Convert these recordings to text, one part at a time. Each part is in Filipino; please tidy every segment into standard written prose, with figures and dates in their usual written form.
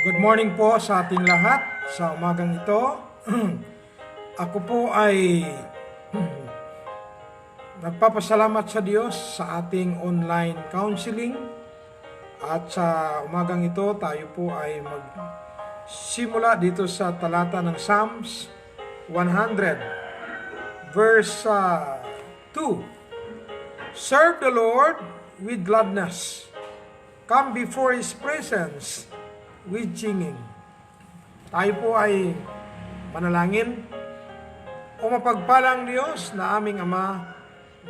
Good morning po sa ating lahat sa umagang ito. Ako po ay nagpapasalamat sa Diyos sa ating online counseling. At sa umagang ito, tayo po ay magsimula dito sa talata ng Psalms 100, verse 2. Serve the Lord with gladness. Come before His presence with singing. Tayo po ay manalangin. O mapagpalang Diyos na aming Ama,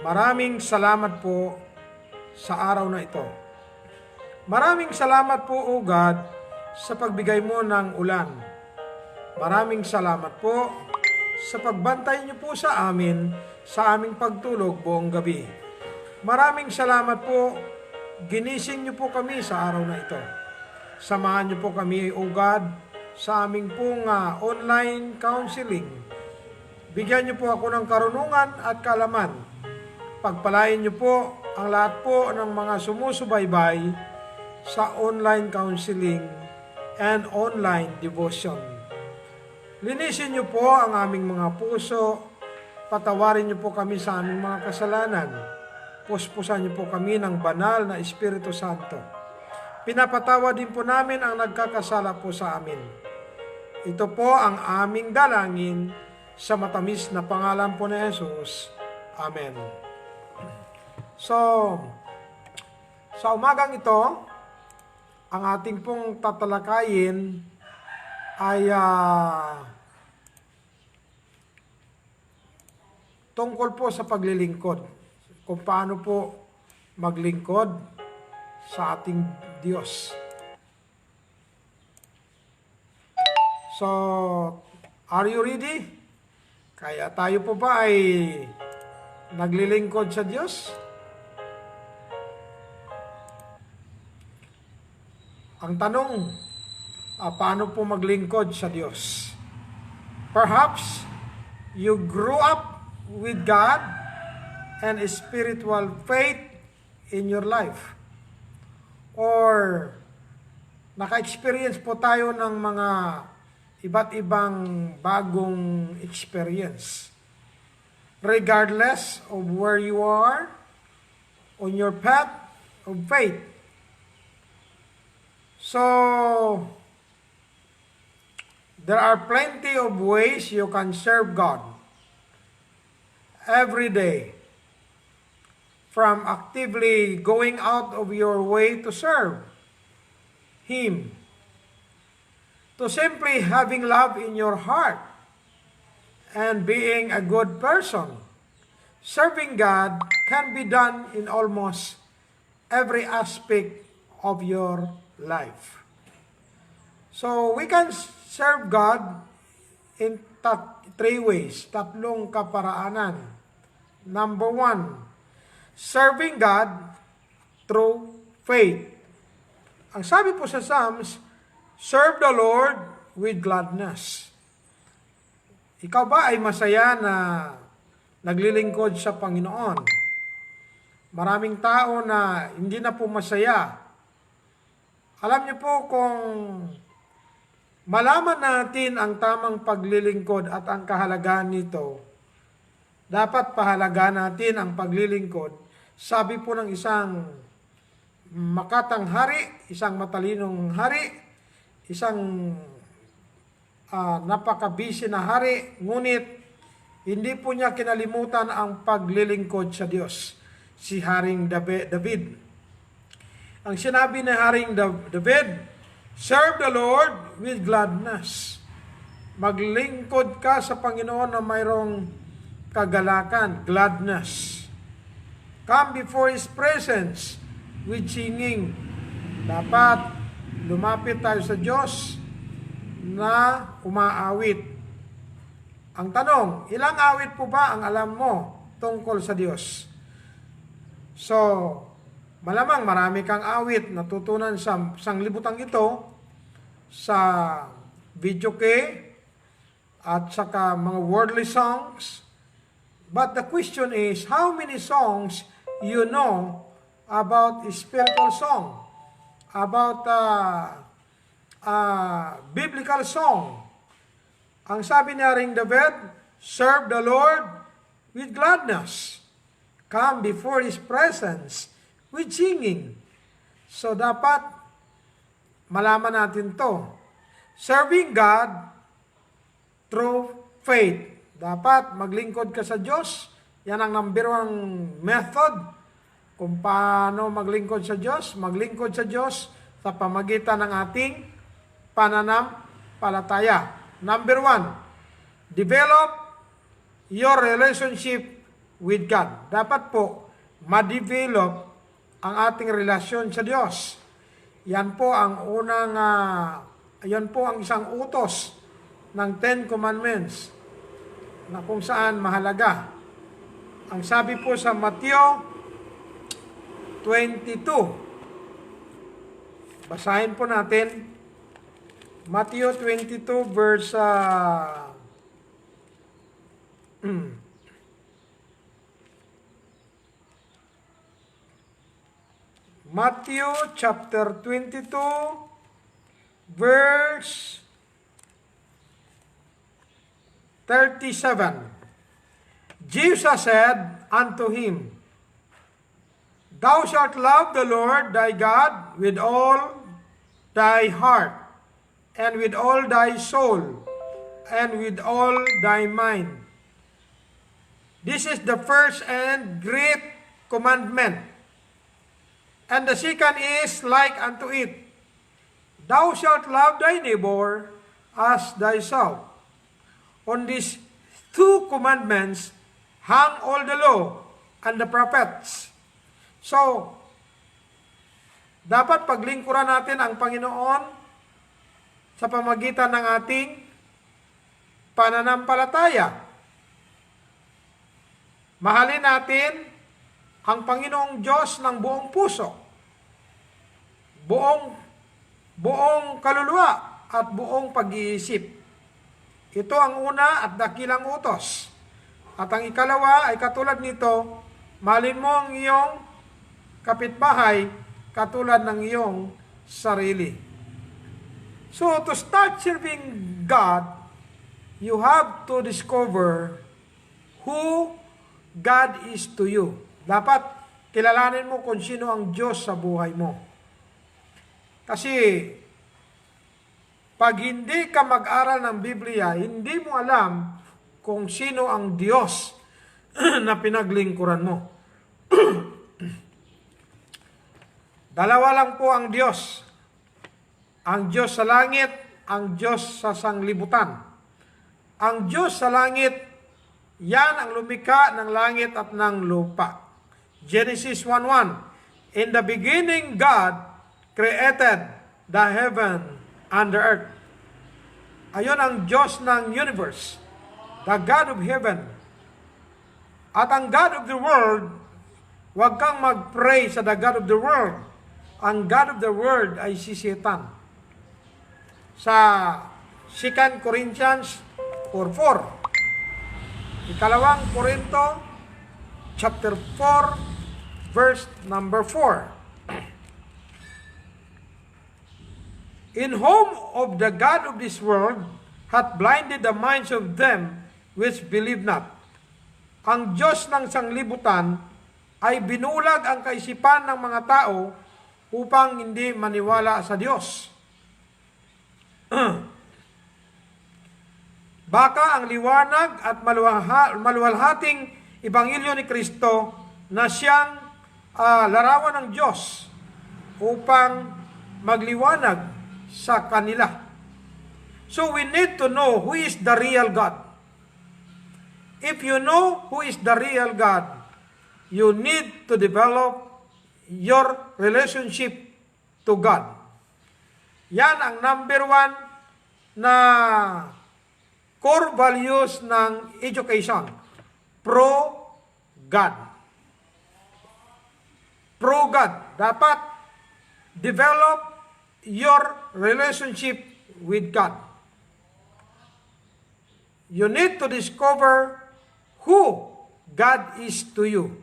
maraming salamat po sa araw na ito. Maraming salamat po, O God, sa pagbigay mo ng ulan. Maraming salamat po sa pagbantay niyo po sa amin sa aming pagtulog buong gabi. Maraming salamat po, ginising niyo po kami sa araw na ito. Samahan niyo po kami, O God, sa aming pong online counseling. Bigyan niyo po ako ng karunungan at kaalaman. Pagpalain niyo po ang lahat po ng mga sumusubaybay sa online counseling and online devotion. Linisin niyo po ang aming mga puso. Patawarin niyo po kami sa aming mga kasalanan. Puspusan niyo po kami ng banal na Espiritu Santo. Pinapatawa din po namin ang nagkakasala po sa amin. Ito po ang aming dalangin sa matamis na pangalan po ni Jesus. Amen. So, sa umagang ito, ang ating pong tatalakayin ay tungkol po sa paglilingkod. Kung paano po maglingkod sa ating Diyos. So, are you ready? Kaya tayo po ba ay naglilingkod sa Diyos? Ang tanong, paano po maglingkod sa Diyos? Perhaps you grew up with God and spiritual faith in your life. Or naka-experience po tayo ng mga iba't ibang bagong experience. Regardless of where you are on your path of faith. So, there are plenty of ways you can serve God every day. From actively going out of your way to serve Him, to simply having love in your heart and being a good person. Serving God can be done in almost every aspect of your life. So we can serve God in three ways, tatlong kaparaanan. Number 1, serving God through faith. Ang sabi po sa Psalms, serve the Lord with gladness. Ikaw ba ay masaya na naglilingkod sa Panginoon? Maraming tao na hindi na po masaya. Alam niyo po, kung malaman natin ang tamang paglilingkod at ang kahalagahan nito, dapat pahalagaan natin ang paglilingkod. Sabi po ng isang makatang hari, isang matalinong hari, isang napakabisi na hari, ngunit hindi po niya kinalimutan ang paglilingkod sa Diyos, si Haring David. Ang sinabi ni Haring David, serve the Lord with gladness. Maglingkod ka sa Panginoon na mayroong kagalakan, gladness. Come before His presence with singing. Dapat lumapit tayo sa Diyos na umaawit. Ang tanong, ilang awit po ba ang alam mo tungkol sa Diyos? So, malamang marami kang awit natutunan sa sanglibutang ito, sa video at saka mga worldly songs. But the question is, how many songs you know about spiritual song, about biblical song. Ang sabi ni Haring David, serve the Lord with gladness. Come before His presence with singing. So dapat malaman natin to. Serving God through faith. Dapat maglingkod ka sa Diyos. Yan ang number one method kung paano maglingkod sa Diyos. Maglingkod sa Diyos sa pamagitan ng ating pananampalataya. Number one, develop your relationship with God. Dapat po, ma-develop ang ating relasyon sa Diyos. Yan po ang yan po ang isang utos ng Ten Commandments na kung saan mahalaga. Ang sabi po sa Mateo 22, basahin po natin, Matthew 22 verse Matthew chapter 22 verse 37. Jesus said unto him, Thou shalt love the Lord thy God with all thy heart, and with all thy soul, and with all thy mind. This is the first and great commandment. And the second is like unto it, Thou shalt love thy neighbor as thyself. On these two commandments hang all the law and the prophets. So, dapat paglingkuran natin ang Panginoon sa pamagitan ng ating pananampalataya. Mahalin natin ang Panginoong Diyos ng buong puso, buong kaluluwa at buong pag-iisip. Ito ang una at dakilang utos. At ang ikalawa ay katulad nito, mahalin mo ang iyong kapitbahay katulad ng iyong sarili. So, to start serving God, you have to discover who God is to you. Dapat kilalanin mo kung sino ang Diyos sa buhay mo. Kasi, pag hindi ka mag-aral ng Biblia, hindi mo alam kung sino ang Diyos na pinaglingkuran mo. Dalawa lang po ang Diyos. Ang Diyos sa langit, ang Diyos sa sanglibutan. Ang Diyos sa langit, yan ang lumikha ng langit at ng lupa. Genesis 1:1, In the beginning, God created the heaven and the earth. Ayon ang Diyos ng universe, the God of heaven. At ang God of the world, huwag kang mag-pray sa the God of the world. Ang God of the world ay si Satan. Sa 2 Corinthians 4:4. Ikalawang Korinto, chapter 4, verse number 4. In whom of the God of this world hath blinded the minds of them which believe not. Ang Diyos ng sanglibutan ay binulag ang kaisipan ng mga tao upang hindi maniwala sa Diyos. Baka ang liwanag at maluwalhating Ebanghelyo ni Kristo na siyang larawan ng Diyos upang magliwanag sa kanila. So we need to know who is the real God. If you know who is the real God, you need to develop your relationship to God. Yan ang number one na core values ng education. Pro-God. Pro-God. Dapat develop your relationship with God. You need to discover who God is to you.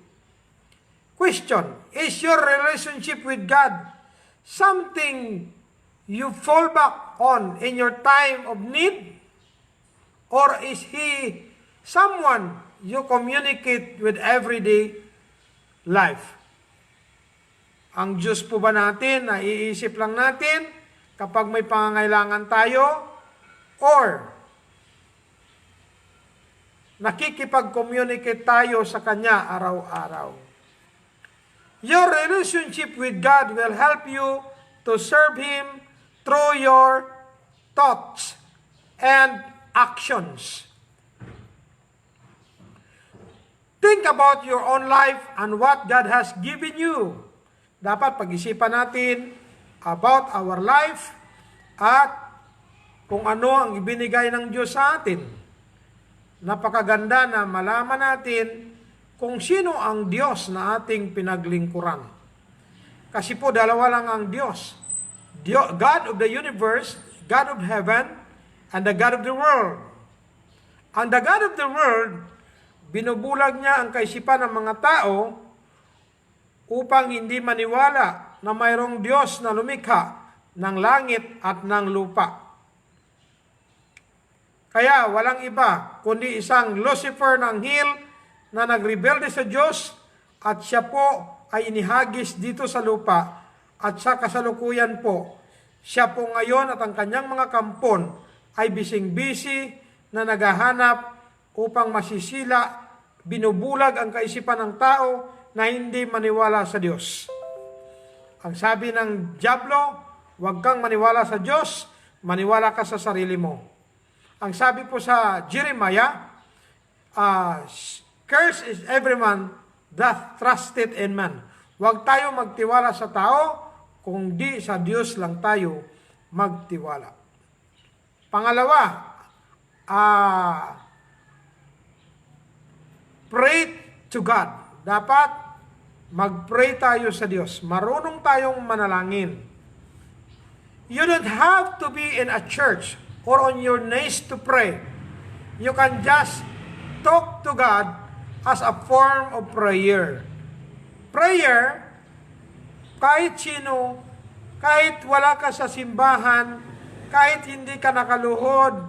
Question, is your relationship with God something you fall back on in your time of need? Or is He someone you communicate with everyday life? Ang Diyos po ba natin, naiisip lang natin kapag may pangangailangan tayo? Or nakikipag-communicate tayo sa Kanya araw-araw? Your relationship with God will help you to serve Him through your thoughts and actions. Think about your own life and what God has given you. Dapat pag-isipan natin about our life at kung ano ang ibinigay ng Diyos sa atin. Napakaganda na malaman natin kung sino ang Diyos na ating pinaglingkuran. Kasi po dalawa lang ang Diyos. God of the universe, God of heaven, and the God of the world. Ang the God of the world, binubulag niya ang kaisipan ng mga tao upang hindi maniwala na mayroong Diyos na lumikha ng langit at ng lupa. Kaya walang iba kundi isang Lucifer ng anghel na nagrebelde sa Diyos at siya po ay inihagis dito sa lupa at sa kasalukuyan po, siya po ngayon at ang kanyang mga kampon ay bising-bisi na naghahanap upang masisila, binubulag ang kaisipan ng tao na hindi maniwala sa Diyos. Ang sabi ng Diablo, huwag kang maniwala sa Diyos, maniwala ka sa sarili mo. Ang sabi po sa Jeremiah, curse is every man that trusted in man. Huwag tayo magtiwala sa tao, kung di sa Diyos lang tayo magtiwala. Pangalawa, pray to God. Dapat mag-pray tayo sa Diyos. Marunong tayong manalangin. You don't have to be in a church or on your knees to pray. You can just talk to God as a form of prayer. Prayer, kahit sino, kahit wala ka sa simbahan, kahit hindi ka nakaluhod,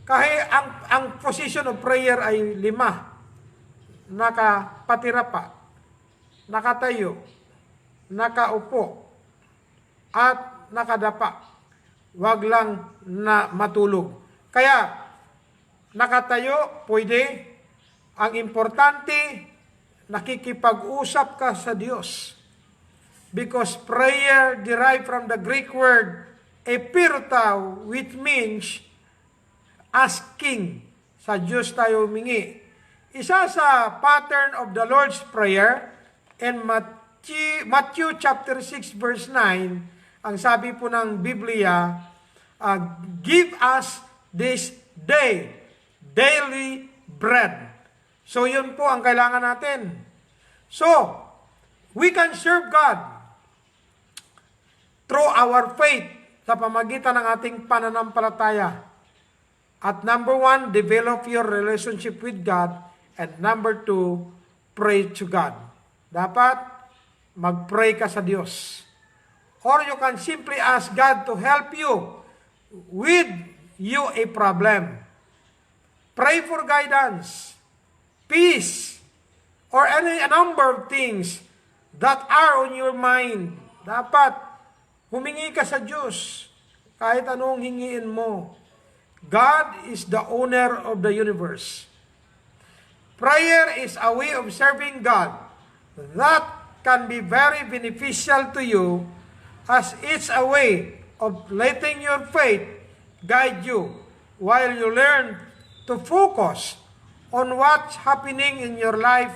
kahit ang position of prayer ay 5. Nakapatira pa, nakatayo, nakaupo, at nakadapa. Wag lang na matulog. Kaya, nakatayo, pwede. Ang importante, nakikipag-usap ka sa Diyos. Because prayer derived from the Greek word epirtao, which means asking. Sa Diyos tayo humingi. Isa sa pattern of the Lord's Prayer in Matthew chapter 6 verse 9, ang sabi po ng Biblia, give us this day daily bread. So yun po ang kailangan natin. So, we can serve God through our faith sa pamagitan ng ating pananampalataya. At number 1, develop your relationship with God. And number 2, pray to God. Dapat mag-pray ka sa Diyos. Or you can simply ask God to help you with you a problem. Pray for guidance, peace, or a number of things that are on your mind. Dapat humingi ka sa Diyos kahit anong hingiin mo. God is the owner of the universe. Prayer is a way of serving God that can be very beneficial to you as it's a way of letting your faith guide you while you learn to focus on what's happening in your life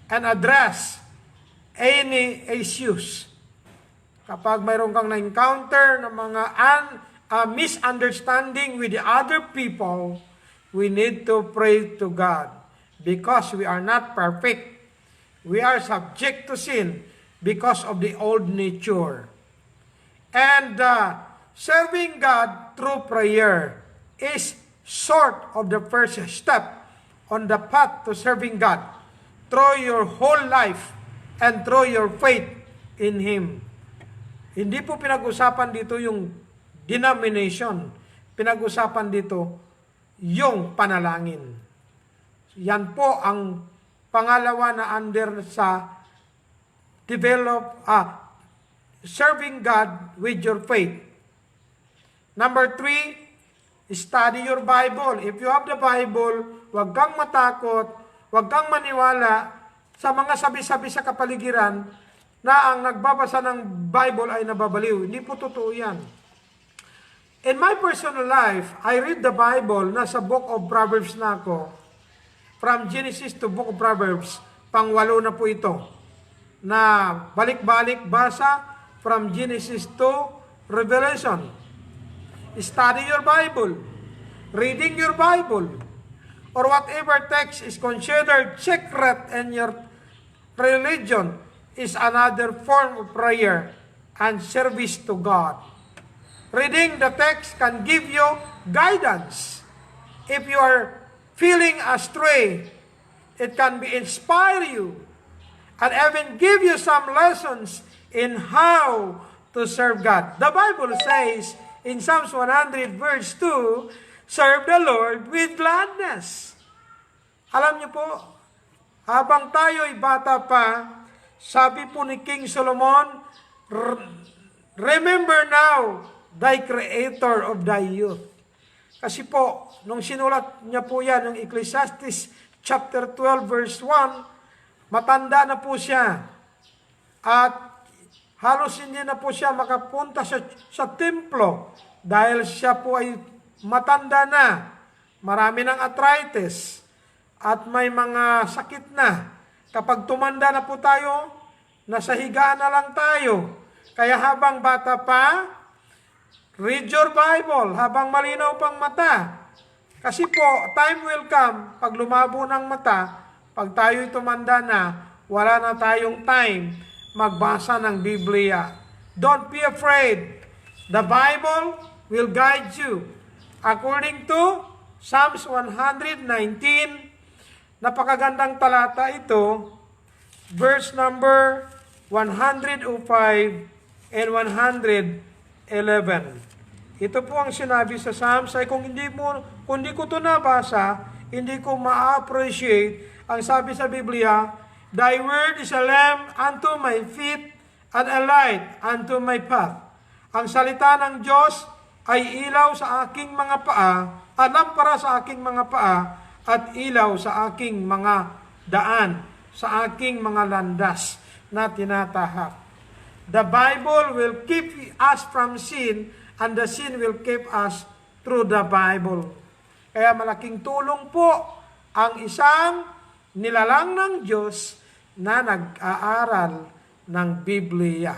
and address any issues. Kapag mayroon kang na-encounter ng mga misunderstanding with the other people, we need to pray to God because we are not perfect. We are subject to sin because of the old nature. And serving God through prayer is sort of the first step on the path to serving God through your whole life and through your faith in Him. Hindi po pinag-usapan dito yung denomination. Pinag-usapan dito yung panalangin. Yan po ang pangalawa na under sa serving God with your faith. Number 3, study your Bible. If you have the Bible, huwag kang matakot, huwag kang maniwala sa mga sabi-sabi sa kapaligiran na ang nagbabasa ng Bible ay nababaliw. Hindi po totoo yan. In my personal life, I read the Bible, nasa Book of Proverbs na ako. From Genesis to Book of Proverbs, pang-8 na po ito. Na balik-balik basa from Genesis to Revelation. Study your Bible. Reading your Bible. Or whatever text is considered secret in your religion is another form of prayer and service to God. Reading the text can give you guidance. If you are feeling astray, it can be inspire you and even give you some lessons in how to serve God. The Bible says in Psalms 100 verse 2, serve the Lord with gladness. Alam niyo po, habang tayo'y bata pa, sabi po ni King Solomon, remember now thy creator of thy youth. Kasi po, nung sinulat niya po yan, yung Ecclesiastes chapter 12 verse 1, matanda na po siya. At halos hindi na po siya makapunta sa templo dahil siya po ay matanda na. Marami ng arthritis at may mga sakit na. Kapag tumanda na po tayo, nasa higaan na lang tayo. Kaya habang bata pa, read your Bible habang malinaw pang mata. Kasi po, time will come, pag lumabo ng mata, pag tayo'y tumanda na, wala na tayong time magbasa ng Biblia. Don't be afraid. The Bible will guide you. According to Psalms 119, napakagandang talata ito, verse number 105 and 111. Ito po ang sinabi sa Psalms ay kung hindi ko ito nabasa, hindi ko ma-appreciate ang sabi sa Biblia, thy word is a lamp unto my feet and a light unto my path. Ang salita ng Diyos ay ilaw sa aking mga paa, lampara sa aking mga paa, at ilaw sa aking mga daan, sa aking mga landas na tinatahak. The Bible will keep us from sin, and the sin will keep us through the Bible. Kaya malaking tulong po ang isang nilalang ng Diyos na nag-aaral ng Biblia.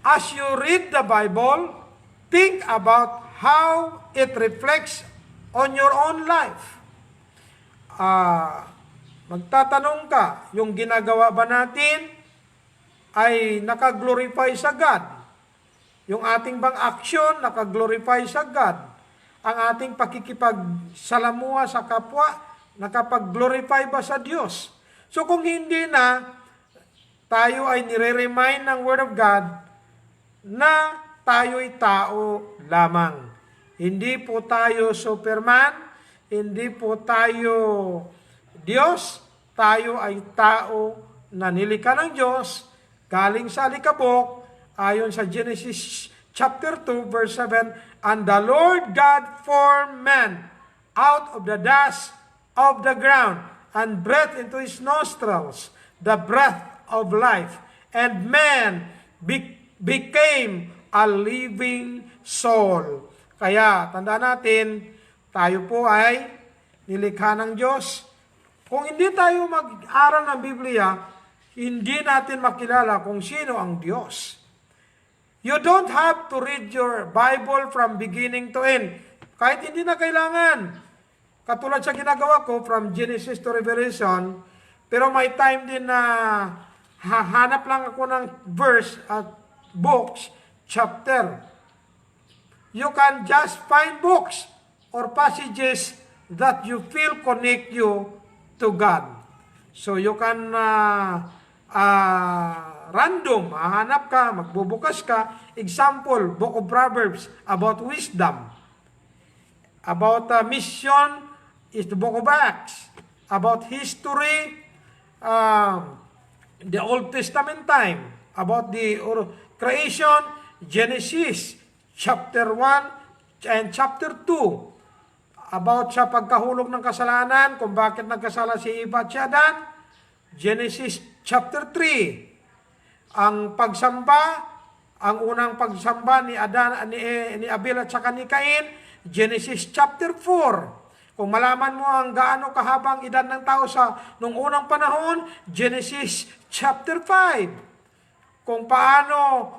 As you read the Bible, think about how it reflects on your own life. Magtatanong ka, yung ginagawa ba natin ay nakaglorify sa God? Yung ating bang aksyon nakaglorify sa God? Ang ating pakikipagsalamuha sa kapwa, nakapag-glorify ba sa Diyos? So kung hindi na, tayo ay nire-remind ng Word of God na tayo'y tao lamang. Hindi po tayo Superman, hindi po tayo Diyos, tayo ay tao na nilikha ng Diyos, galing sa alikabok, ayon sa Genesis chapter 2 verse 7, and the Lord God formed man out of the dust of the ground and breathed into his nostrils the breath of life, and man became a living soul. Kaya tandaan natin, tayo po ay nilikha ng Diyos. Kung hindi tayo mag-aral ng Biblia, hindi natin makilala kung sino ang Diyos. You don't have to read your Bible from beginning to end. Kahit hindi na kailangan. Katulad sa ginagawa ko from Genesis to Revelation, pero may time din na hahanap lang ako ng verse at books, chapter. You can just find books or passages that you feel connect you to God. So you can random, hahanap ka, magbubukas ka. Example, Book of Proverbs about wisdom. About mission is the Book of Acts. About history, the Old Testament time. About the creation, Genesis chapter 1 and chapter 2. About sa pagkahulog ng kasalanan, kung bakit nagkasala si Eva at si Adan, Genesis chapter 3. Ang pagsamba, ang unang pagsamba ni Adan, ni Abel at saka ni Cain, Genesis chapter 4. Kung malaman mo ang gaano kahabang edad ng tao sa nung unang panahon, Genesis chapter 5. Kung paano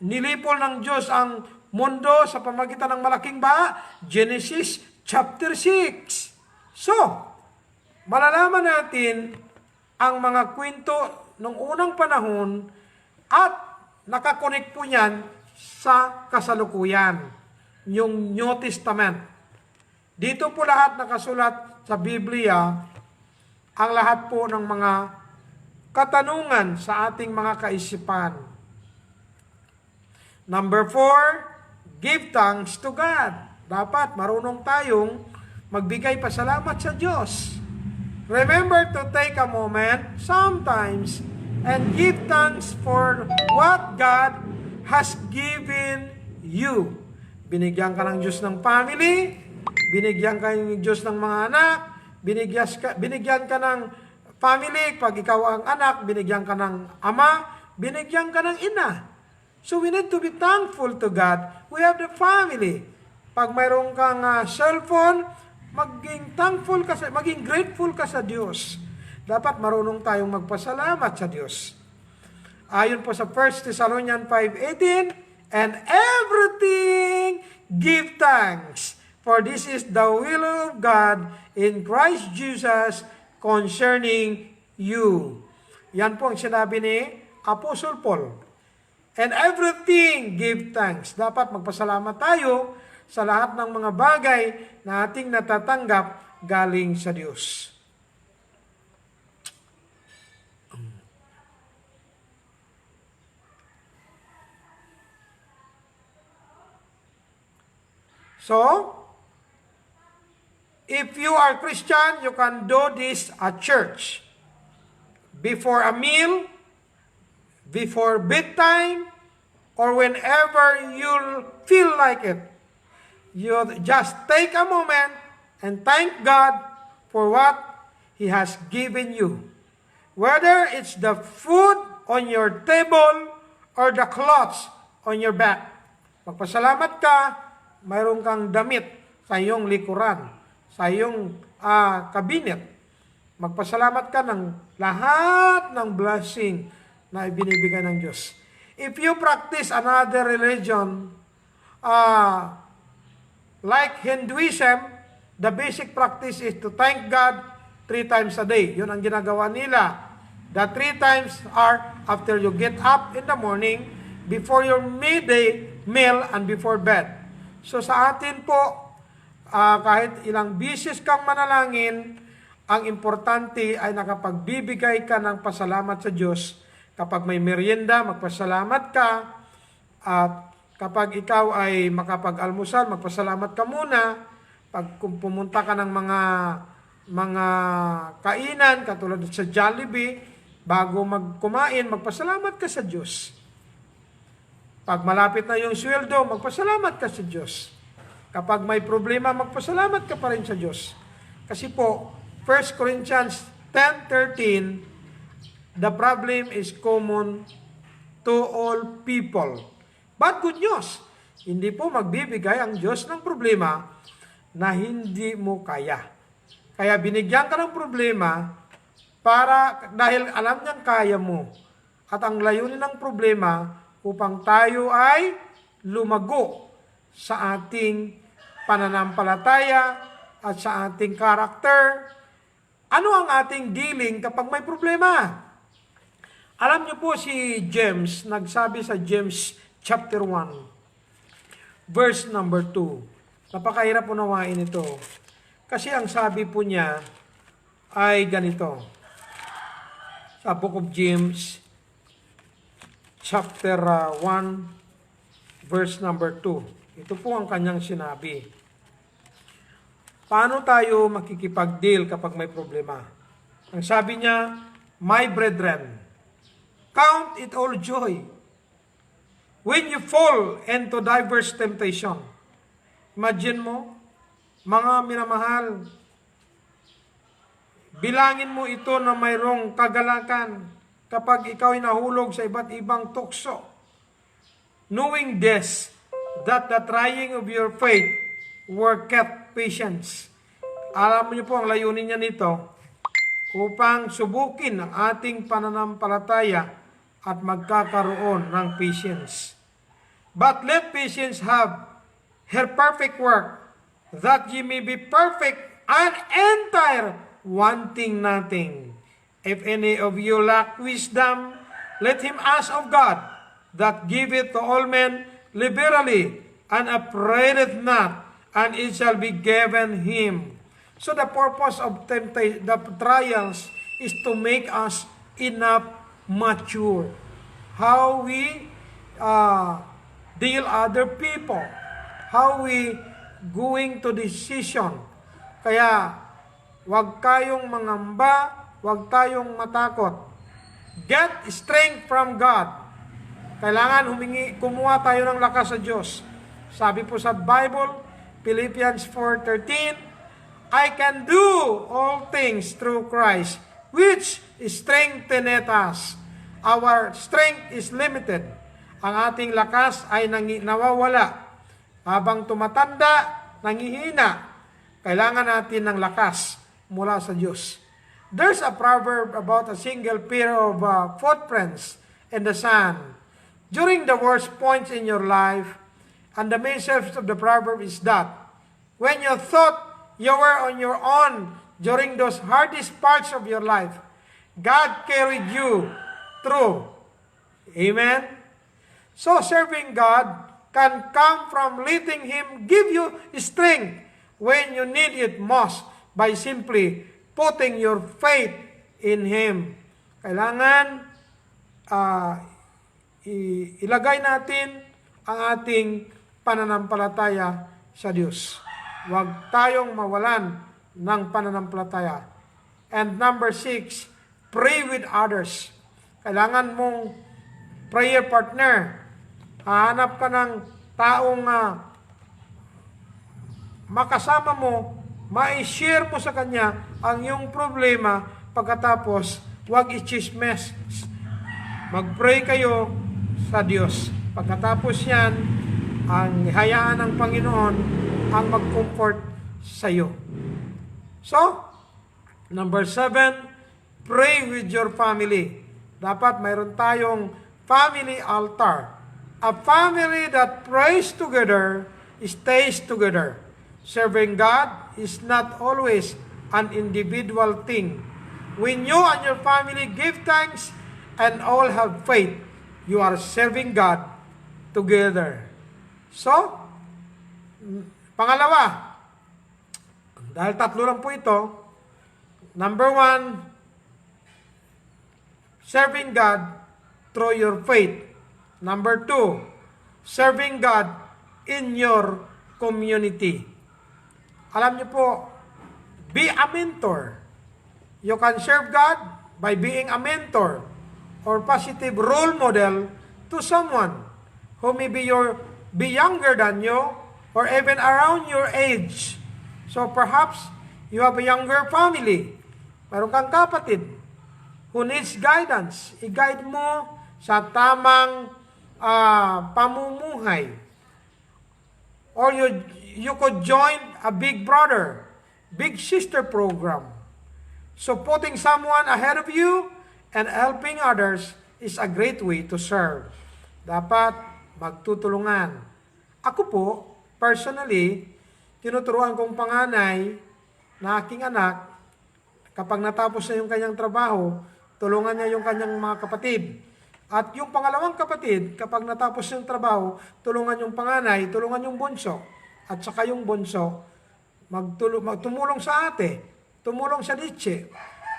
nilipol ng Diyos ang mundo sa pamagitan ng malaking baha, Genesis chapter 6. So, malalaman natin ang mga kwento ng unang panahon at nakakonek po yan sa kasalukuyan, yung New Testament. Dito po lahat nakasulat sa Biblia, ang lahat po ng mga katanungan sa ating mga kaisipan. Number 4, give thanks to God. Dapat marunong tayong magbigay pasalamat sa Diyos. Remember to take a moment sometimes and give thanks for what God has given you. Binigyan ka ng Diyos ng family, binigyan ka ng Diyos ng mga anak, binigyan ka ng family, pag ikaw ang anak, binigyan ka ng ama, binigyan ka ng ina. So we need to be thankful to God. We have the family. Pag mayroon kang cellphone, maging thankful ka maging grateful ka sa Diyos. Dapat marunong tayong magpasalamat sa Diyos. Ayon po sa 1 Thessalonians 5:18, and everything give thanks, for this is the will of God in Christ Jesus concerning you. Yan po ang sinabi ni Apostle Paul. And everything give thanks. Dapat magpasalamat tayo sa lahat ng mga bagay na ating natatanggap galing sa Diyos. So, if you are Christian, you can do this at church. Before a meal, before bedtime, or whenever you feel like it. You just take a moment and thank God for what He has given you. Whether it's the food on your table or the clothes on your back. Magpasalamat ka, mayroon kang damit sa iyong likuran, sa iyong kabinet. Magpasalamat ka ng lahat ng blessing na ibinibigay ng Diyos. If you practice another religion, like Hinduism, the basic practice is to thank God 3 times a day. Yun ang ginagawa nila. The 3 times are after you get up in the morning, before your midday meal, and before bed. So sa atin po, kahit ilang bisis kang manalangin, ang importante ay nakapagbibigay ka ng pasalamat sa Diyos. Kapag may merienda, magpasalamat ka. At kapag ikaw ay makapag-almusal, magpasalamat ka muna. Pag pumunta ka ng mga kainan, katulad sa Jollibee, bago magkumain, magpasalamat ka sa Diyos. Pag malapit na yung sweldo, magpasalamat ka sa Diyos. Kapag may problema, magpasalamat ka pa rin sa Diyos. Kasi po, 1 Corinthians 10:13, the problem is common to all people. But good news, hindi po magbibigay ang Diyos ng problema na hindi mo kaya. Kaya binigyan ka ng problema dahil alam niyang kaya mo. At ang layunin ng problema upang tayo ay lumago sa ating pananampalataya at sa ating karakter. Ano ang ating dealing kapag may problema? Alam niyo po si James, nagsabi sa James chapter 1, verse number 2. Napakahirap unawain ito. Kasi ang sabi po niya ay ganito. Sa Book of James chapter 1, verse number 2. Ito po ang kanyang sinabi. Paano tayo makikipag-deal kapag may problema? Ang sabi niya, my brethren, count it all joy when you fall into diverse temptation. Imagine mo, mga minamahal, bilangin mo ito na mayroong kagalakan kapag ikaw ay nahulog sa iba't ibang tukso. Knowing this, that the trying of your faith worketh patience. Alam niyo po ang layunin niya nito, upang subukin ang ating pananampalataya at magkakaroon ng patience. But let patience have her perfect work, that ye may be perfect and entire, wanting nothing. If any of you lack wisdom, let him ask of God, that giveth to all men liberally, and upbraideth not, and it shall be given him. So the purpose of temptation, the trials, is to make us enough mature. How we deal other people, how we going to decision. Kaya wag kayong mangamba, wag tayong matakot. Get strength from God. Kailangan kumuha tayo ng lakas sa Diyos. Sabi po sa Bible, Philippians 4:13, I can do all things through Christ, which strengtheneth us. Our strength is limited. Ang ating lakas ay nawawala. Habang tumatanda, nangihina. Kailangan natin ng lakas mula sa Diyos. There's a proverb about a single pair of footprints in the sand. During the worst points in your life, and the message of the proverb is that when you thought you were on your own during those hardest parts of your life, God carried you through. Amen? So serving God can come from letting Him give you strength when you need it most by simply putting your faith in Him. Kailangan ilagay natin ang ating pananampalataya sa Diyos. Huwag tayong mawalan ng pananampalataya. And number 6, pray with others. Kailangan mong prayer partner. Hahanap ka ng taong makasama mo, ma-share mo sa kanya ang iyong problema, pagkatapos huwag i-chismes. Mag-pray kayo sa Diyos. Pagkatapos yan, ang hayaan ng Panginoon ang mag-comfort sa iyo. So, number 7, pray with your family. Dapat mayroon tayong family altar. A family that prays together stays together. Serving God is not always an individual thing. When you and your family give thanks and all have faith, you are serving God together. So, pangalawa, dahil tatlo lang po ito, number 1, serving God through your faith. Number 2, serving God in your community. Alam niyo po, be a mentor. You can serve God by being a mentor or positive role model to someone who may be younger than you or even around your age. So perhaps you have a younger family. Meron kang kapatid who needs guidance. I-guide mo sa tamang pamumuhay. Or you could join a big brother, big sister program. So putting someone ahead of you and helping others is a great way to serve. Dapat magtutulungan. Ako po, personally, tinuturuan kong panganay na aking anak, kapag natapos na yung kanyang trabaho, tulungan niya yung kanyang mga kapatid. At yung pangalawang kapatid, kapag natapos yung trabaho, tulungan yung panganay, tulungan yung bunso. At saka yung bunso, tumulong sa ate, tumulong sa ditche.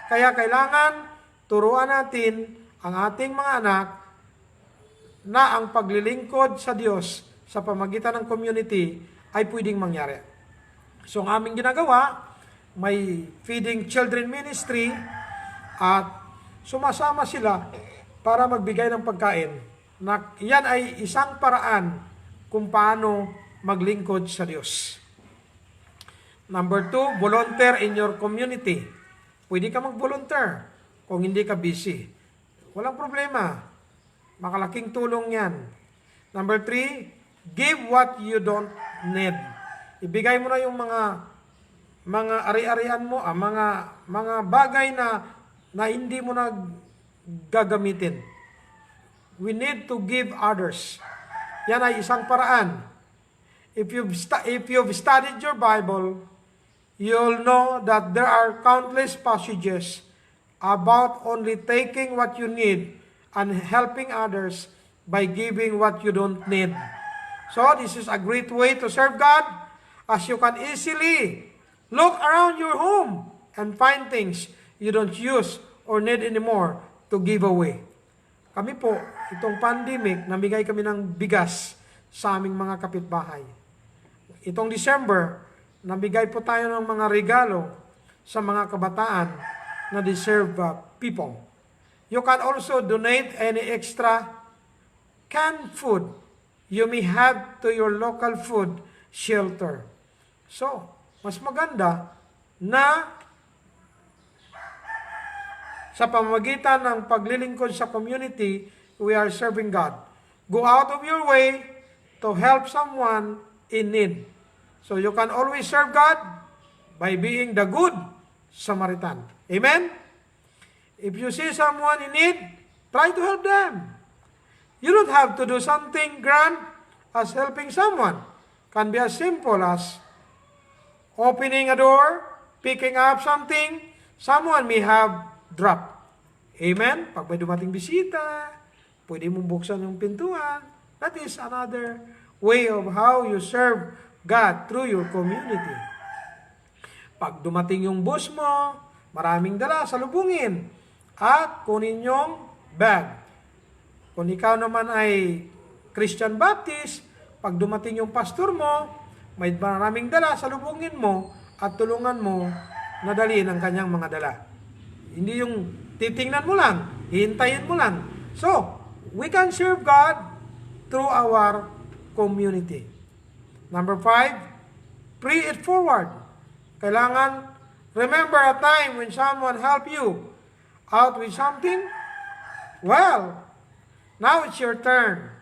Kaya kailangan turuan natin ang ating mga anak na ang paglilingkod sa Diyos sa pamagitan ng community ay pwedeng mangyari. So ang aming ginagawa, may feeding children ministry at sumasama sila para magbigay ng pagkain. Yan ay isang paraan kung paano maglingkod sa Diyos. Number 2, volunteer in your community. Pwede ka mag-volunteer kung hindi ka busy. Walang problema. Makalaking tulong yan. Number 3, give what you don't need. Ibigay mo na yung mga ari-arian mo, mga bagay na hindi mo na gagamitin. We need to give others. Yan ay isang paraan. If you've studied your Bible, you'll know that there are countless passages about only taking what you need and helping others by giving what you don't need. So this is a great way to serve God, as you can easily look around your home and find things you don't use or need anymore to give away. Kami po, itong pandemic, namigay kami ng bigas sa aming mga kapitbahay. Itong December, namigay po tayo ng mga regalo sa mga kabataan na deserve people. You can also donate any extra canned food you may have to your local food shelter. So, mas maganda na sa pamamagitan ng paglilingkod sa community, we are serving God. Go out of your way to help someone in need. So you can always serve God by being the good Samaritan. Amen? If you see someone in need, try to help them. You don't have to do something grand as helping someone. Can be as simple as opening a door, picking up something someone may have dropped. Amen? Pag may dumating bisita, pwede mong buksan yung pintuan. That is another way of how you serve God through your community. Pag dumating yung boss mo, maraming dala, salubungin. At kunin yung bag. Kung ikaw naman ay Christian Baptist, pag dumating yung pastor mo, may maraming dala, salubungin mo at tulungan mo na dalhin ang kanyang mga dala. Hindi yung titingnan mo lang, hihintayin mo lang. So, we can serve God through our community. Number 5, pray it forward. Kailangan, remember a time when someone helped you out with something. Well, now it's your turn.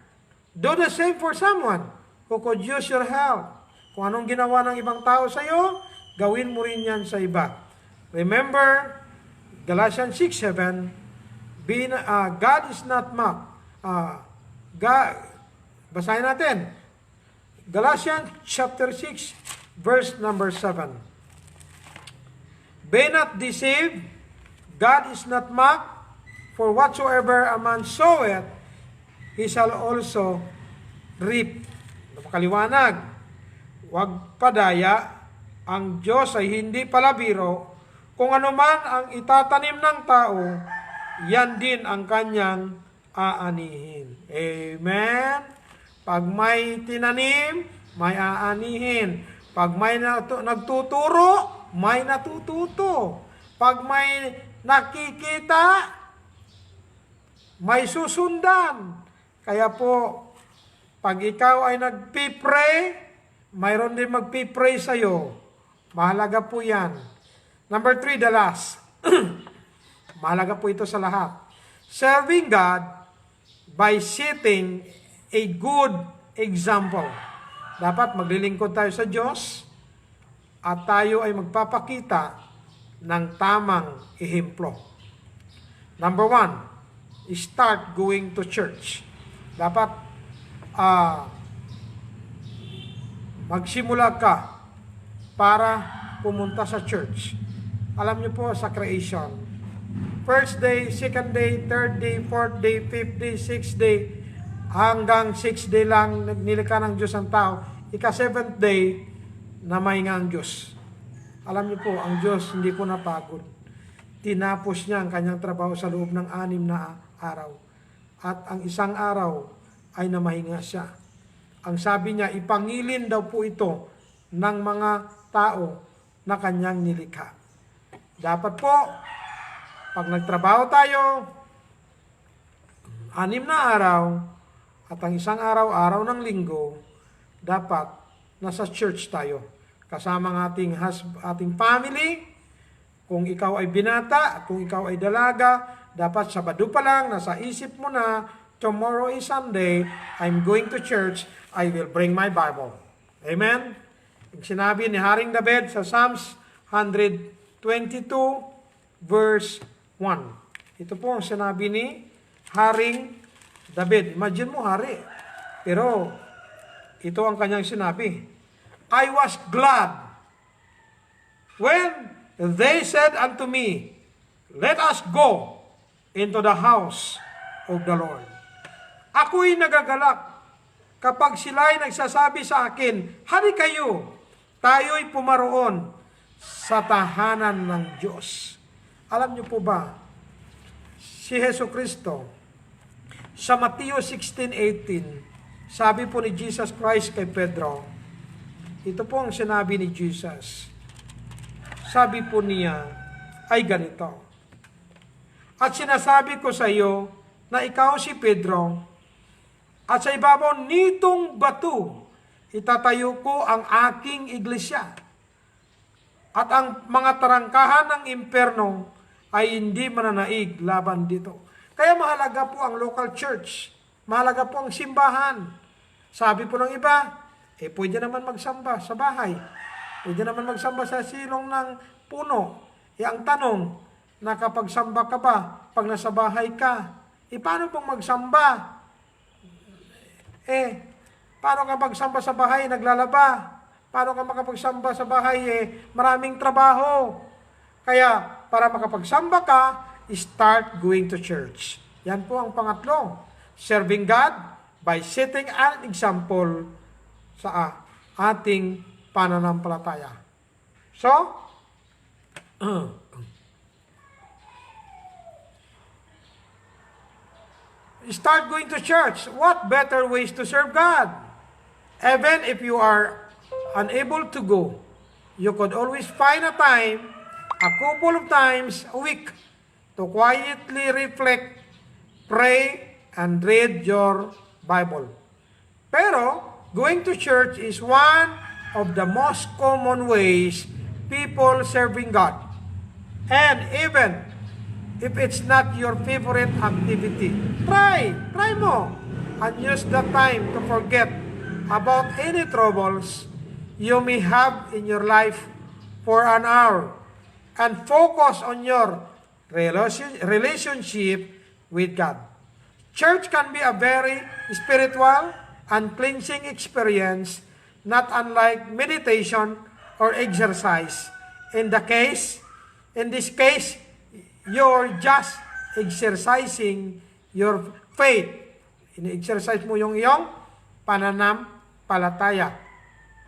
Do the same for someone who could use your help. Kung anong ginawa ng ibang tao sa iyo, gawin mo rin yan sa iba. Remember, Galatians 6:7, God is not mocked. Basahin natin. Galatians chapter 6, verse number 7. Be not deceived, God is not mocked, for whatsoever a man soweth, he shall also reap. Napakaliwanag. Huwag padaya, ang Diyos ay hindi palabiro. Kung ano man ang itatanim ng tao, yan din ang kanyang aanihin. Amen? Pag may tinanim, may aanihin. Pag may nagtuturo, may natututo. Pag may nakikita, may susundan. Kaya po, pag ikaw ay nagpipray, mayroon din magpipray sa'yo. Mahalaga po yan. Number 3, the last. Mahalaga po ito sa lahat. Serving God by setting a good example. Dapat maglilingkod tayo sa Diyos at tayo ay magpapakita ng tamang ehemplo. Number 1, start going to church. Dapat magsimula ka para pumunta sa church. Alam niyo po sa creation, first day, second day, third day, fourth day, fifth day, sixth day, hanggang 6 day lang nilikha ng Diyos ang tao. Ika-7th day, namay nga ang Diyos. Alam niyo po, ang Diyos hindi po napagod. Tinapos niya ang kanyang trabaho sa loob ng 6 na araw. At ang isang araw, ay namahinga siya. Ang sabi niya, ipangilin daw po ito ng mga tao na kanyang nilikha. Dapat po, pag nagtrabaho tayo, 6 na araw, at ang isang araw ng linggo, dapat nasa church tayo. Kasama ng ating family, kung ikaw ay binata, kung ikaw ay dalaga, dapat Sabado pa lang, nasa isip mo na, tomorrow is Sunday, I'm going to church, I will bring my Bible. Amen? Sinabi ni Haring David sa Psalms 122 verse 1. Ito po ang sinabi ni Haring David. Imagine mo, hari. Pero, ito ang kanyang sinabi. I was glad when they said unto me, let us go into the house of the Lord. Ako'y nagagalak kapag sila'y nagsasabi sa akin, hari kayo, tayo'y pumaroon sa tahanan ng Diyos. Alam niyo po ba, si Jesucristo, sa Mateo 16:18, sabi po ni Jesus Christ kay Pedro, ito po ang sinabi ni Jesus. Sabi po niya, ay ganito. At sinasabi ko sa iyo na ikaw si Pedro, at sa ibabaw nitong bato, itatayo ko ang aking iglesia. At ang mga tarangkahan ng impyerno ay hindi mananaig laban dito. Kaya mahalaga po ang local church. Mahalaga po ang simbahan. Sabi po ng iba, pwede naman magsamba sa bahay. Pwede naman magsamba sa silong ng puno. Ang tanong, nakapagsamba ka ba pag nasa bahay ka? Paano pong magsamba? Paano ka magsamba sa bahay? Naglalaba. Paano ka makapagsamba sa bahay? Maraming trabaho. Kaya, para makapagsamba ka, start going to church. Yan po ang pangatlo. Serving God by setting an example sa ating pananampalataya. So, start going to church. What better ways to serve God? Even if you are unable to go, you could always find a time, a couple of times a week, to quietly reflect, pray, and read your Bible. Pero, going to church is one of the most common ways people serving God. And even if it's not your favorite activity, try mo, and use that time to forget about any troubles you may have in your life for an hour and focus on your relationship with God. Church can be a very spiritual and cleansing experience, not unlike meditation or exercise. In this case, you're just exercising your faith. In-exercise mo yung iyong pananampalataya.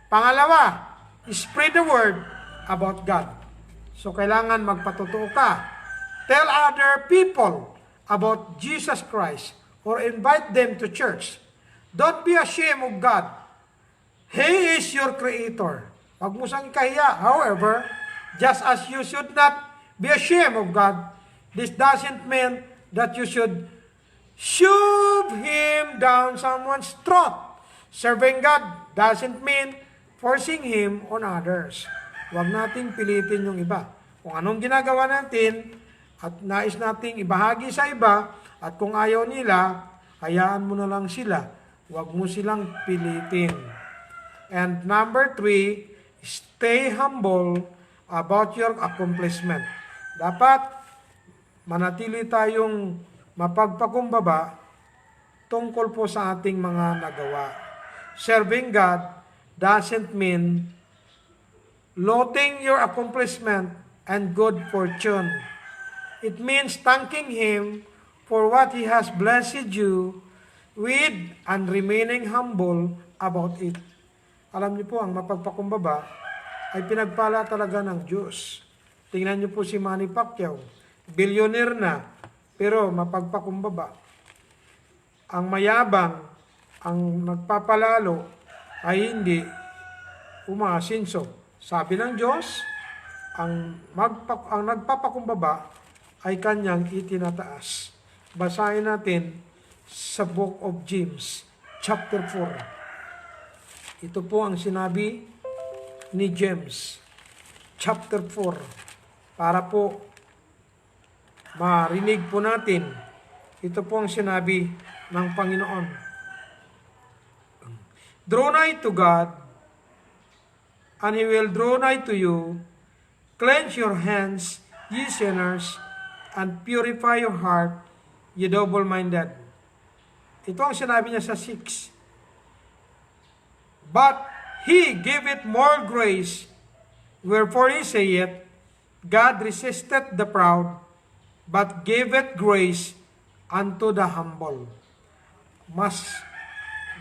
Pangalawa, spread the word about God. So, kailangan magpatotoo ka. Tell other people about Jesus Christ or invite them to church. Don't be ashamed of God. He is your Creator. Huwag mo siyang ikahiya. However, just as you should not be ashamed of God, this doesn't mean that you should shove Him down someone's throat. Serving God doesn't mean forcing Him on others. Huwag nating pilitin yung iba. Kung anong ginagawa natin at nais nating ibahagi sa iba at kung ayaw nila, hayaan mo na lang sila. Huwag mo silang pilitin. And number 3, stay humble about your accomplishment. Dapat manatili tayong mapagpakumbaba tungkol po sa ating mga nagawa. Serving God doesn't mean loading your accomplishment and good fortune. It means thanking Him for what He has blessed you with and remaining humble about it. Alam niyo po, ang mapagpakumbaba ay pinagpala talaga ng Diyos. Tingnan niyo po si Manny Pacquiao, billionaire na, pero mapagpakumbaba. Ang mayabang, ang nagpapalalo ay hindi umaasinso. Sabi ng Diyos, ang nagpapakumbaba ay kanyang itinataas. Basahin natin sa Book of James, chapter 4. Ito po ang sinabi ni James, chapter 4. Para po marinig po natin, ito po ang sinabi ng Panginoon. Draw nigh to God, and He will draw nigh to you. Cleanse your hands, ye sinners, and purify your heart, ye double-minded. Ito ang sinabi niya sa 6. But He giveth more grace, wherefore He saith, God resisteth the proud, but giveth grace unto the humble. Mas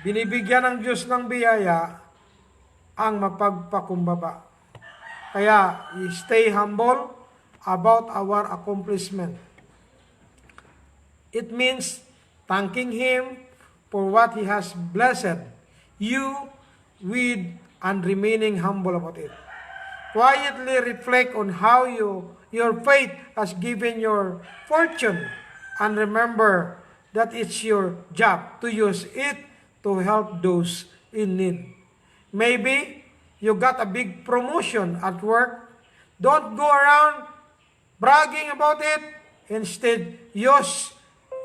binibigyan ng Diyos ng biyaya ang mapagpakumbaba. Kaya, stay humble about our accomplishment. It means thanking Him for what He has blessed you with and remaining humble about it. Quietly reflect on how your faith has given your fortune, and remember that it's your job to use it to help those in need. Maybe you got a big promotion at work. Don't go around bragging about it. Instead, use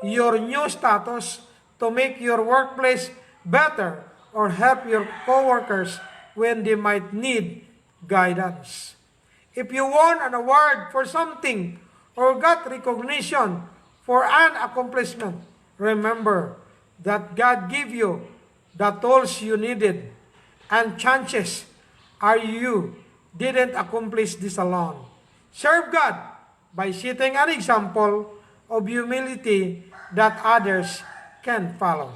your new status to make your workplace better or help your coworkers when they might need guidance. If you won an award for something or got recognition for an accomplishment, remember that God gave you the tools you needed, and chances are you didn't accomplish this alone. Serve God by setting an example of humility that others can follow.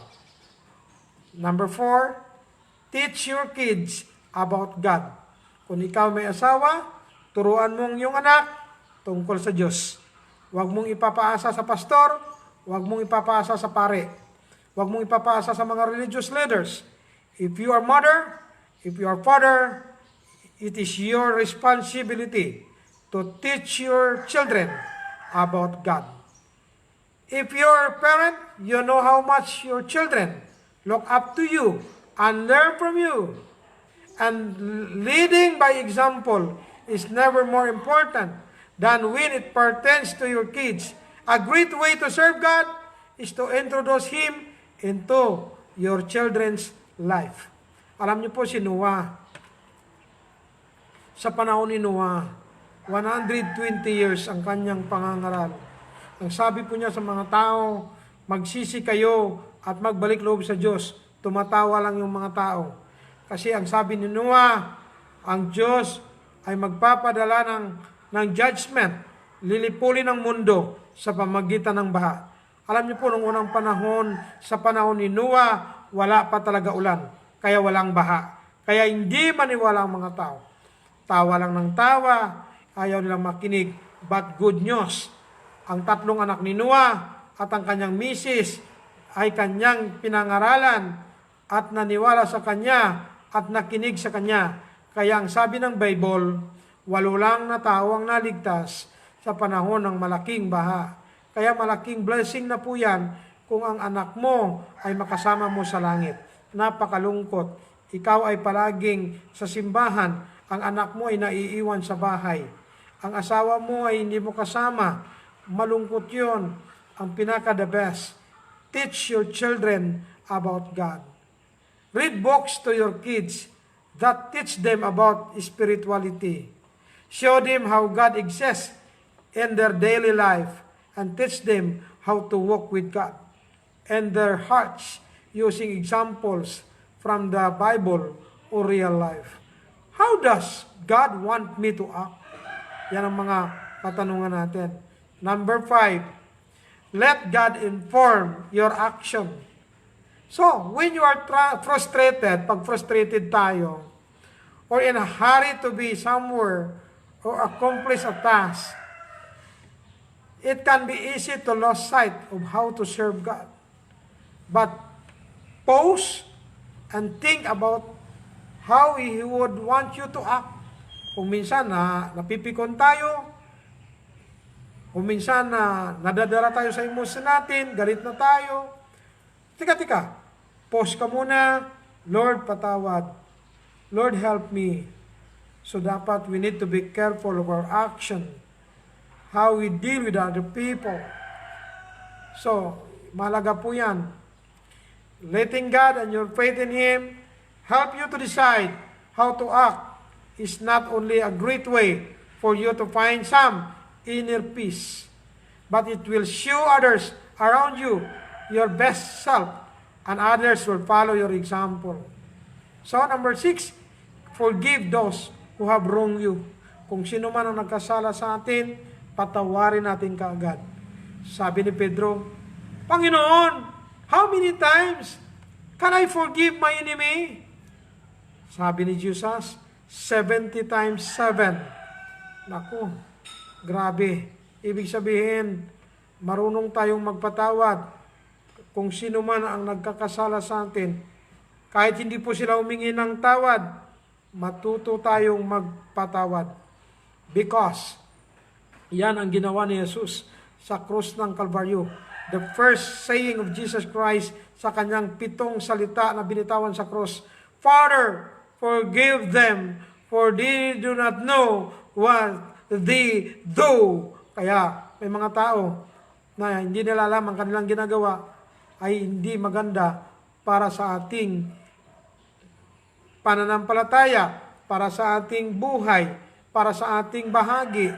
Number 4, teach your kids about God. Kung ikaw may asawa, turuan mong iyong anak tungkol sa Diyos. Huwag mong ipapaasa sa pastor, huwag mong ipapaasa sa pare, huwag mong ipapaasa sa mga religious leaders. If you are mother, if you are father, it is your responsibility to teach your children about God. If you're a parent, you know how much your children look up to you and learn from you. And leading by example is never more important than when it pertains to your kids. A great way to serve God is to introduce Him into your children's life. Alam niyo po si Noah, sa panahon ni Noah, 120 years ang kanyang pangangaral. Ang sabi po niya sa mga tao, magsisi kayo at magbalik loob sa Diyos. Tumatawa lang yung mga tao. Kasi ang sabi ni Noah, ang Diyos ay magpapadala ng judgment, lilipulin ang mundo sa pamagitan ng baha. Alam niyo po, nung unang panahon, sa panahon ni Noah, wala pa talaga ulan, kaya walang baha. Kaya hindi maniwala ang mga tao. Tawa lang ng tawa, ayaw nilang makinig. But good news, ang 3 anak ni Noah at ang kanyang misis ay kanyang pinangaralan at naniwala sa kanya at nakinig sa kanya. Kaya ang sabi ng Bible, 8 lang na tao ang naligtas sa panahon ng malaking baha. Kaya malaking blessing na po yan kung ang anak mo ay makasama mo sa langit. Napakalungkot. Ikaw ay palaging sa simbahan, ang anak mo ay naiiwan sa bahay. Ang asawa mo ay hindi mo kasama. Malungkot yun. Ang pinaka-the best. Teach your children about God. Read books to your kids that teach them about spirituality. Show them how God exists in their daily life and teach them how to walk with God and their hearts using examples from the Bible or real life. How does God want me to act? Yan ang mga katanungan natin. Number 5, let God inform your action. So, when you are frustrated, pag frustrated tayo, or in a hurry to be somewhere or accomplish a task, it can be easy to lose sight of how to serve God. But pause and think about how He would want you to act. Kung minsan na napipikon tayo, kung minsan na nadadala tayo sa emosyon natin, galit na tayo, tika, pause ka muna, Lord, patawad. Lord, help me. So dapat we need to be careful of our action, how we deal with other people. So, mahalaga po yan. Letting God and your faith in Him help you to decide how to act is not only a great way for you to find some inner peace, but it will show others around you your best self, and others will follow your example. So, number 6, forgive those who have wronged you. Kung sino man ang nagkasala sa atin, patawarin natin kaagad. Sabi ni Pedro, Panginoon, how many times can I forgive my enemy? Sabi ni Jesus, 70 times 7. Naku, grabe. Ibig sabihin, marunong tayong magpatawad kung sino man ang nagkakasala sa atin. Kahit hindi po sila humingi ng tawad, matuto tayong magpatawad. Because, yan ang ginawa ni Jesus sa krus ng Kalbaryo. The first saying of Jesus Christ sa kanyang 7 salita na binitawan sa krus, Father, forgive them, for they do not know what they do. Kaya may mga tao na hindi nila alam ang kanilang ginagawa ay hindi maganda para sa ating pananampalataya, para sa ating buhay, para sa ating bahagi.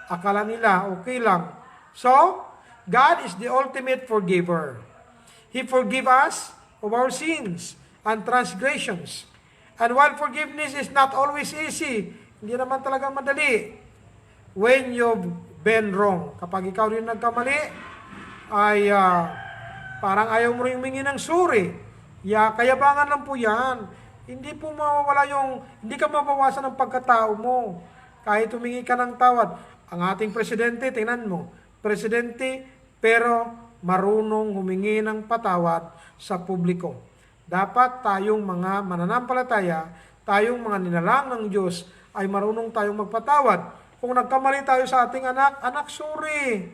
Akala nila okay lang. So, God is the ultimate forgiver. He forgives us of our sins and transgressions. And while forgiveness is not always easy, hindi naman talaga madali. When you've been wrong, kapag ikaw rin nagkamali, ay parang ayaw mo rin humingi ng sorry. Kayabangan lang po yan. Hindi po mawawala hindi ka mabawasan ng pagkatao mo. Kahit humingi ka ng tawad. Ang ating presidente, tingnan mo, presidente, pero marunong humingi ng patawad sa publiko. Dapat tayong mga mananampalataya, tayong mga nilalang ng Diyos, ay marunong tayong magpatawad. Kung nagkamali tayo sa ating anak, sorry.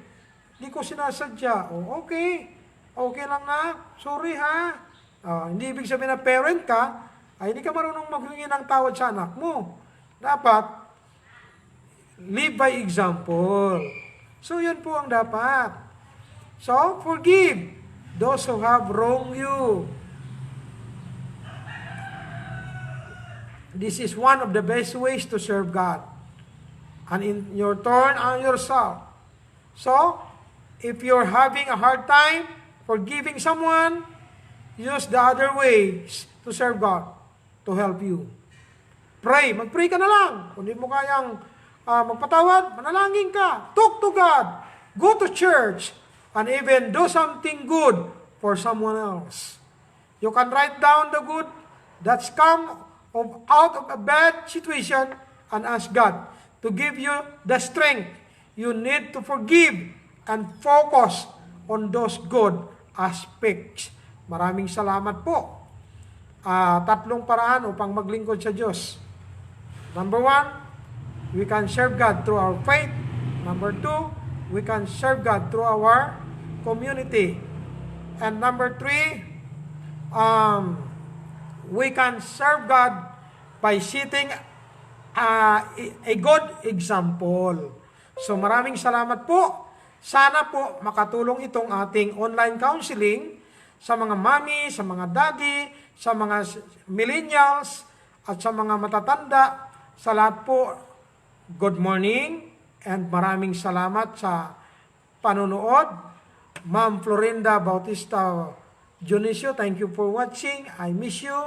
Hindi ko sinasadya. Okay lang na, sorry ha. Hindi ibig sabihin na parent ka, ay hindi ka marunong maghingi ng tawad sa anak mo. Dapat, live by example. So, yun po ang dapat. So, forgive those who have wronged you. This is one of the best ways to serve God. And in your turn on yourself. So, if you're having a hard time forgiving someone, use the other ways to serve God, to help you. Pray. Mag-pray ka na lang. Kung hindi mo kayang magpatawad, manalangin ka. Talk to God. Go to church. And even do something good for someone else. You can write down the good that's come out of a bad situation and ask God to give you the strength you need to forgive and focus on those good aspects. Maraming salamat po. 3 paraan upang maglingkod sa Diyos. Number 1, we can serve God through our faith. Number 2, we can serve God through our community. And number 3, we can serve God by setting a good example. So maraming salamat po. Sana po makatulong itong ating online counseling sa mga mommy, sa mga daddy, sa mga millennials, at sa mga matatanda. Sa lahat po, good morning and maraming salamat sa panonood. Ma'am Florinda Bautista Dionisio, thank you for watching. I miss you.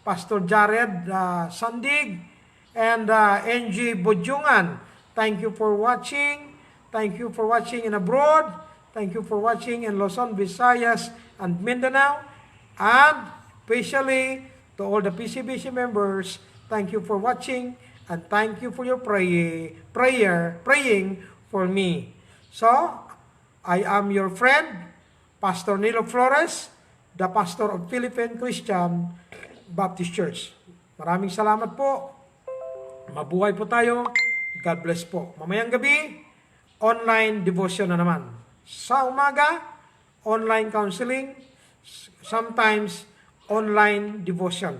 Pastor Jared Sandig and NG Bojungan, thank you for watching. Thank you for watching in abroad. Thank you for watching in Luzon, Visayas, and Mindanao. And especially to all the PCBC members, thank you for watching and thank you for your praying for me. So, I am your friend, Pastor Nilo Flores, the pastor of Philippine Christian Baptist Church. Maraming salamat po. Mabuhay po tayo. God bless po. Mamayang gabi, online devotion na naman. Sa umaga, online counseling, sometimes online devotion.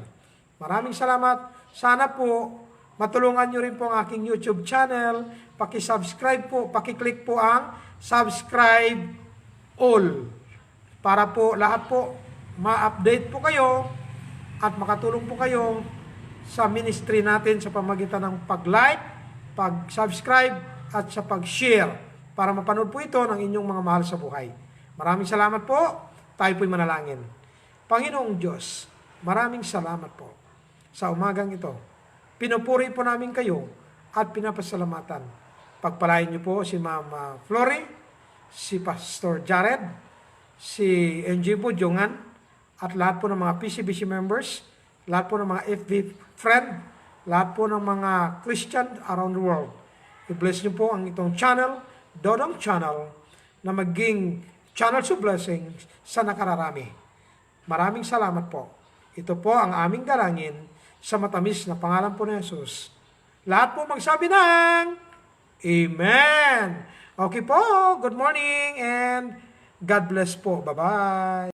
Maraming salamat. Sana po matulungan nyo rin po ang aking YouTube channel. Paki-subscribe po, paki-click po ang subscribe all para po lahat po ma-update po kayo at makatulong po kayo sa ministry natin sa pamagitan ng pag-like, pag-subscribe at sa pag-share para mapanood po ito ng inyong mga mahal sa buhay. Maraming salamat po. Tayo po'y manalangin. Panginoong Diyos, maraming salamat po sa umagang ito. Pinupuri po namin kayo at pinapasalamatan. Pagpalain niyo po si Mama Flory, si Pastor Jared, si NG Budjongan, at lahat po ng mga PCBC members, lahat po ng mga FB friend, lahat po ng mga Christian around the world. I-bless niyo po ang itong channel, Dodong Channel, na maging channels of blessing sa nakararami. Maraming salamat po. Ito po ang aming dalangin sa matamis na pangalan po ni Jesus. Lahat po magsabi ng Amen. Okay po, good morning and God bless po. Bye-bye.